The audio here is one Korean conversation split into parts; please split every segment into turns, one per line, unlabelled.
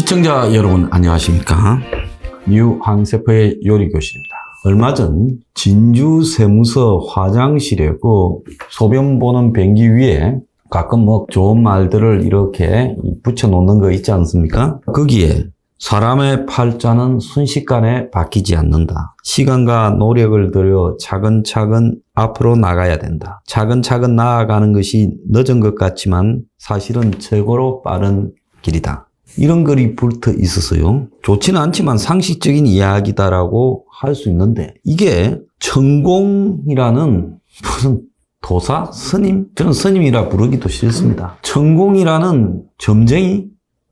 시청자 여러분 안녕하십니까? 유한세포의 요리교실입니다. 얼마 전 진주 세무서 화장실에 그 소변 보는 변기 위에 가끔 좋은 말들을 이렇게 붙여 놓는 거 있지 않습니까? 거기에 사람의 팔자는 순식간에 바뀌지 않는다. 시간과 노력을 들여 차근차근 앞으로 나가야 된다. 차근차근 나아가는 것이 늦은 것 같지만 사실은 최고로 빠른 길이다. 이런 글이 붙어 있었어요. 좋지는 않지만 상식적인 이야기다라고 할 수 있는데 이게 천공이라는 무슨 도사? 스님? 저는 스님이라 부르기도 싫습니다. 천공이라는 점쟁이?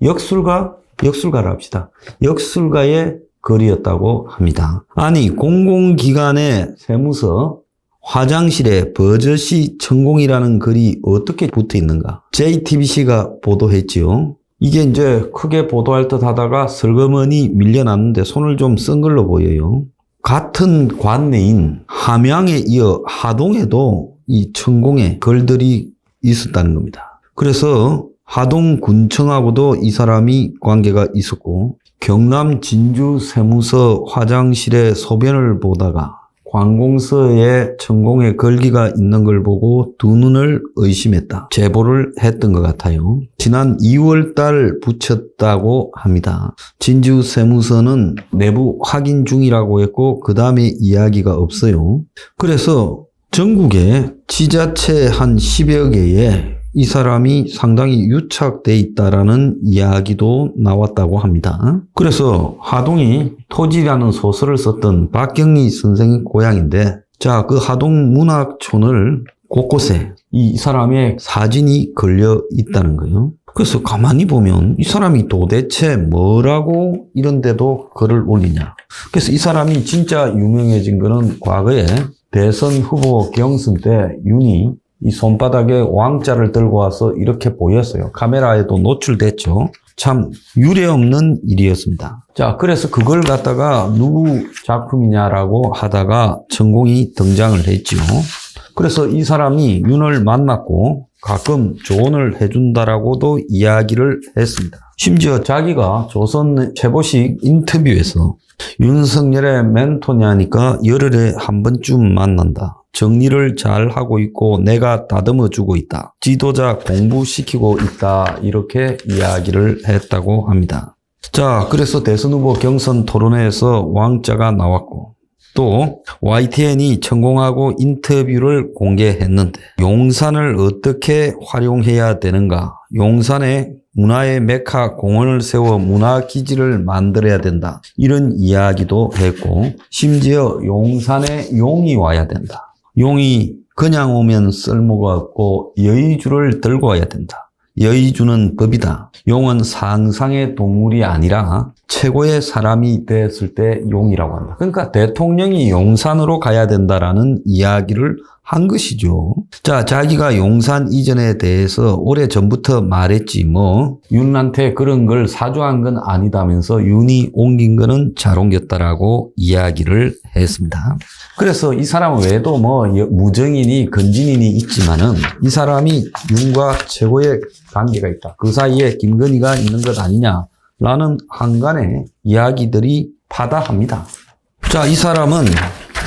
역술가라 합시다. 역술가의 글이었다고 합니다. 아니 공공기관의 세무서 화장실에 버젓이 천공이라는 글이 어떻게 붙어 있는가? JTBC가 보도했지요. 이게 이제 크게 보도할 듯 하다가 슬그머니 밀려났는데 손을 좀 쓴 걸로 보여요. 같은 관내인 함양에 이어 하동에도 이 천공의 글들이 있었다는 겁니다. 그래서 하동군청하고도 이 사람이 관계가 있었고 경남 진주 세무서 화장실에 소변을 보다가 관공서에 천공의 글귀가 있는 걸 보고 두 눈을 의심했다. 제보를 했던 것 같아요. 지난 2월 달 붙였다고 합니다. 진주 세무서는 내부 확인 중이라고 했고 그 다음에 이야기가 없어요. 그래서 전국에 지자체 한 10여 개에 이 사람이 상당히 유착돼 있다라는 이야기도 나왔다고 합니다. 그래서 하동이 토지라는 소설을 썼던 박경리 선생의 고향인데 자, 그 하동 문학촌을 곳곳에 이 사람의 사진이 걸려 있다는 거예요. 그래서 가만히 보면 이 사람이 도대체 뭐라고 이런 데도 글을 올리냐. 그래서 이 사람이 진짜 유명해진 거는 과거에 대선 후보 경선 때 윤이 이 손바닥에 왕자를 들고 와서 이렇게 보였어요. 카메라에도 노출됐죠. 참 유례없는 일이었습니다. 자, 그래서 그걸 갖다가 누구 작품이냐라고 하다가 천공이 등장을 했죠. 그래서 이 사람이 윤을 만났고 가끔 조언을 해준다라고도 이야기를 했습니다. 심지어 자기가 조선 최보식 인터뷰에서 윤석열의 멘토냐니까 열흘에 한 번쯤 만난다. 정리를 잘 하고 있고 내가 다듬어 주고 있다. 지도자 공부시키고 있다. 이렇게 이야기를 했다고 합니다. 자, 그래서 대선 후보 경선 토론회에서 왕자가 나왔고 또 YTN이 천공하고 인터뷰를 공개했는데 용산을 어떻게 활용해야 되는가? 용산에 문화의 메카 공원을 세워 문화기지를 만들어야 된다. 이런 이야기도 했고 심지어 용산에 용이 와야 된다. 용이 그냥 오면 쓸모가 없고 여의주를 들고 와야 된다. 여의주는 법이다. 용은 상상의 동물이 아니라 최고의 사람이 됐을 때 용이라고 한다. 그러니까 대통령이 용산으로 가야 된다라는 이야기를 한 것이죠. 자, 자기가 용산 이전에 대해서 오래전부터 말했지 윤한테 그런 걸 사주한 건 아니다면서 윤이 옮긴 거는 잘 옮겼다라고 이야기를 했습니다. 그래서 이 사람 외에도 무정인이 건진인이 있지만은 이 사람이 윤과 최고의 관계가 있다. 그 사이에 김건희가 있는 것 아니냐라는 한간의 이야기들이 파다합니다. 자, 이 사람은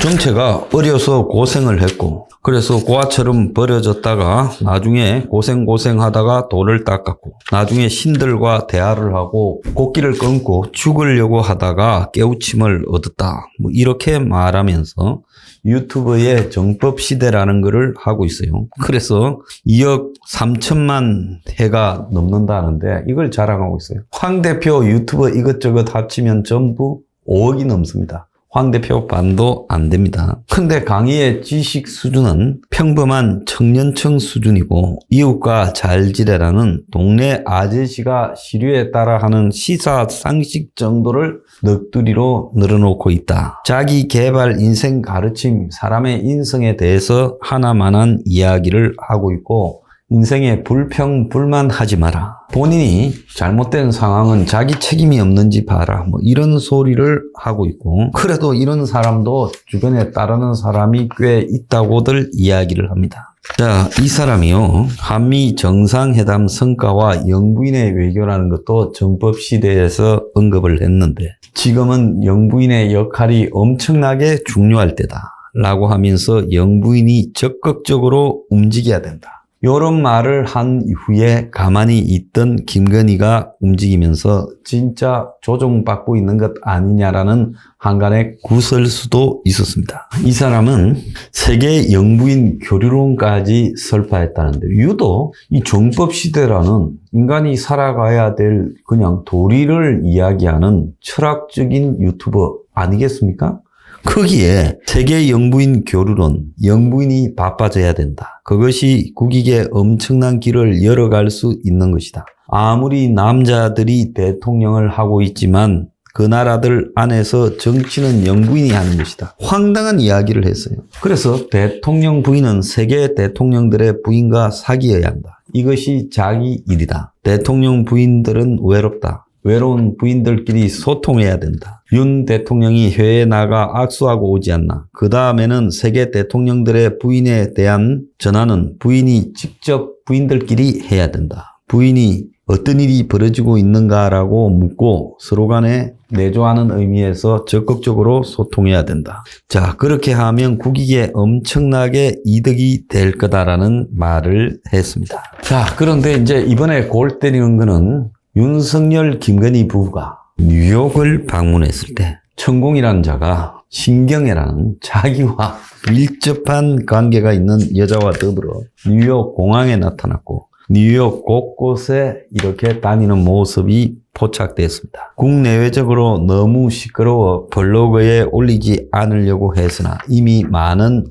정체가 어려서 고생을 했고 그래서 고아처럼 버려졌다가 나중에 고생하다가 돌을 닦았고 나중에 신들과 대화를 하고 곡기를 끊고 죽으려고 하다가 깨우침을 얻었다. 이렇게 말하면서 유튜브의 정법시대라는 것을 하고 있어요. 그래서 2억 3천만 회가 넘는다는데 이걸 자랑하고 있어요. 황 대표 유튜브 이것저것 합치면 전부 5억이 넘습니다. 황 대표 반도 안 됩니다. 근데 강의의 지식 수준은 평범한 청년층 수준이고 이웃과 잘 지내라는 동네 아저씨가 시류에 따라 하는 시사상식 정도를 넋두리로 늘어놓고 있다. 자기 개발 인생 가르침, 사람의 인성에 대해서 하나만한 이야기를 하고 있고 인생에 불평불만하지 마라. 본인이 잘못된 상황은 자기 책임이 없는지 봐라. 이런 소리를 하고 있고 그래도 이런 사람도 주변에 따르는 사람이 꽤 있다고들 이야기를 합니다. 자, 이 사람이요. 한미 정상회담 성과와 영부인의 외교라는 것도 정법시대에서 언급을 했는데 지금은 영부인의 역할이 엄청나게 중요할 때다 라고 하면서 영부인이 적극적으로 움직여야 된다. 이런 말을 한 이후에 가만히 있던 김건희가 움직이면서 진짜 조종받고 있는 것 아니냐라는 한간의 구설수도 있었습니다. 이 사람은 세계 영부인 교류론까지 설파했다는데 유독 이 정법시대라는 인간이 살아가야 될 그냥 도리를 이야기하는 철학적인 유튜버 아니겠습니까? 거기에 세계 영부인 교류론, 영부인이 바빠져야 된다. 그것이 국익에 엄청난 길을 열어갈 수 있는 것이다. 아무리 남자들이 대통령을 하고 있지만 그 나라들 안에서 정치는 영부인이 하는 것이다. 황당한 이야기를 했어요. 그래서 대통령 부인은 세계 대통령들의 부인과 사귀어야 한다. 이것이 자기 일이다. 대통령 부인들은 외롭다. 외로운 부인들끼리 소통해야 된다. 윤 대통령이 해외에 나가 악수하고 오지 않나. 그 다음에는 세계 대통령들의 부인에 대한 전화는 부인이 직접 부인들끼리 해야 된다. 부인이 어떤 일이 벌어지고 있는가라고 묻고 서로 간에 내조하는 의미에서 적극적으로 소통해야 된다. 자, 그렇게 하면 국익에 엄청나게 이득이 될 거다라는 말을 했습니다. 자, 그런데 이제 이번에 골 때리는 거는 윤석열, 김건희 부부가 뉴욕을 방문했을 때 천공이라는 자가 신경애라는 자기와 밀접한 관계가 있는 여자와 더불어 뉴욕 공항에 나타났고 뉴욕 곳곳에 이렇게 다니는 모습이 포착됐습니다. 국내외적으로 너무 시끄러워 블로그에 올리지 않으려고 했으나 이미 많은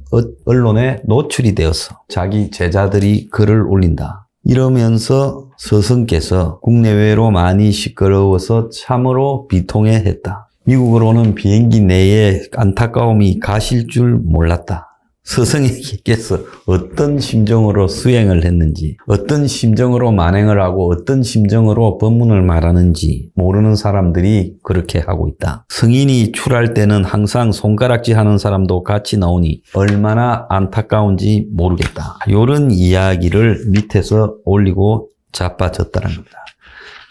언론에 노출이 되어서 자기 제자들이 글을 올린다. 이러면서 스승께서 국내외로 많이 시끄러워서 참으로 비통해했다. 미국으로는 비행기 내에 안타까움이 가실 줄 몰랐다. 스승에게서 어떤 심정으로 수행을 했는지, 어떤 심정으로 만행을 하고 어떤 심정으로 법문을 말하는지 모르는 사람들이 그렇게 하고 있다. 승인이 출할 때는 항상 손가락질 하는 사람도 같이 나오니 얼마나 안타까운지 모르겠다. 이런 이야기를 밑에서 올리고 자빠졌다는 겁니다.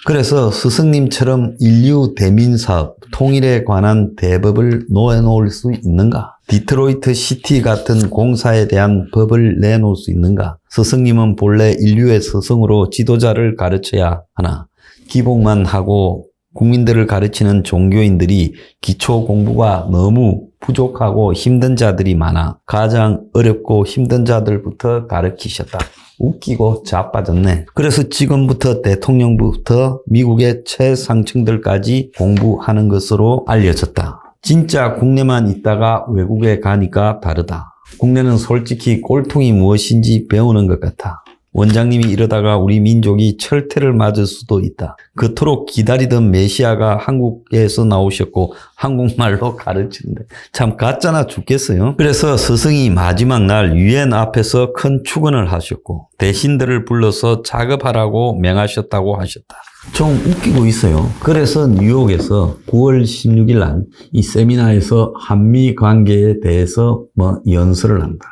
그래서 스승님처럼 인류 대민사업, 통일에 관한 대법을 놓아놓을 수 있는가? 디트로이트 시티 같은 공사에 대한 법을 내놓을 수 있는가? 스승님은 본래 인류의 스승으로 지도자를 가르쳐야 하나? 기복만 하고 국민들을 가르치는 종교인들이 기초 공부가 너무 부족하고 힘든 자들이 많아 가장 어렵고 힘든 자들부터 가르치셨다. 웃기고 자빠졌네. 그래서 지금부터 대통령부터 미국의 최상층들까지 공부하는 것으로 알려졌다. 진짜 국내만 있다가 외국에 가니까 다르다. 국내는 솔직히 꼴통이 무엇인지 배우는 것 같아. 원장님이 이러다가 우리 민족이 철퇴를 맞을 수도 있다. 그토록 기다리던 메시아가 한국에서 나오셨고 한국말로 가르치는데 참 가짜나 죽겠어요. 그래서 스승이 마지막 날 유엔 앞에서 큰 축원을 하셨고 대신들을 불러서 작업하라고 명하셨다고 하셨다. 좀 웃기고 있어요. 그래서 뉴욕에서 9월 16일 날 이 세미나에서 한미 관계에 대해서 연설을 한다.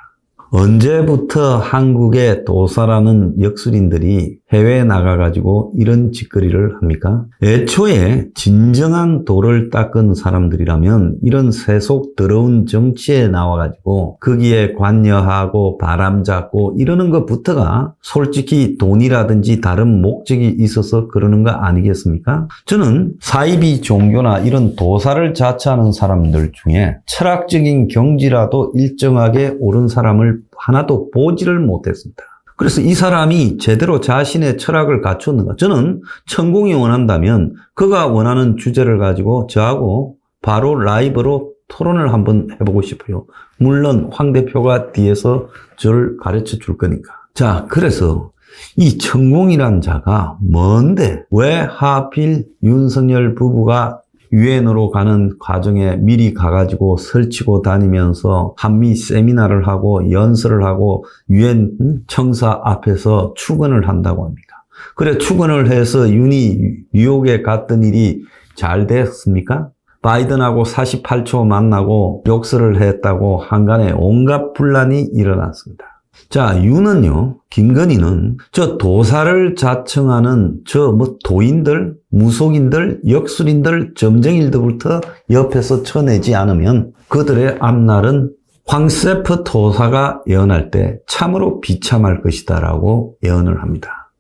언제부터 한국의 도사라는 역술인들이 해외에 나가가지고 이런 짓거리를 합니까? 애초에 진정한 도를 닦은 사람들이라면 이런 세속 더러운 정치에 나와가지고 거기에 관여하고 바람잡고 이러는 것부터가 솔직히 돈이라든지 다른 목적이 있어서 그러는 거 아니겠습니까? 저는 사이비 종교나 이런 도사를 자처하는 사람들 중에 철학적인 경지라도 일정하게 옳은 사람을 하나도 보지를 못했습니다. 그래서 이 사람이 제대로 자신의 철학을 갖췄는가? 저는 천공이 원한다면 그가 원하는 주제를 가지고 저하고 바로 라이브로 토론을 한번 해보고 싶어요. 물론 황 대표가 뒤에서 저를 가르쳐 줄 거니까. 자, 그래서 이 천공이란 자가 뭔데 왜 하필 윤석열 부부가 유엔으로 가는 과정에 미리 가가지고 설치고 다니면서 한미 세미나를 하고 연설을 하고 유엔 청사 앞에서 축원을 한다고 합니까? 그래 축원을 해서 윤이 뉴욕에 갔던 일이 잘 됐습니까? 바이든하고 48초 만나고 욕설을 했다고 한간에 온갖 분란이 일어났습니다. 자, 유는요, 김건희는 저 도사를 자청하는 저 도인들, 무속인들, 역술인들, 점쟁이들부터 옆에서 쳐내지 않으면 그들의 앞날은 황세프 도사가 예언할 때 참으로 비참할 것이다 라고 예언을 합니다.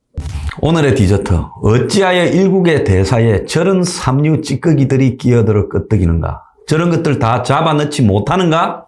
오늘의 디저트, 어찌하여 일국의 대사에 저런 삼류 찌꺼기들이 끼어들어 끄떡이는가? 저런 것들 다 잡아넣지 못하는가?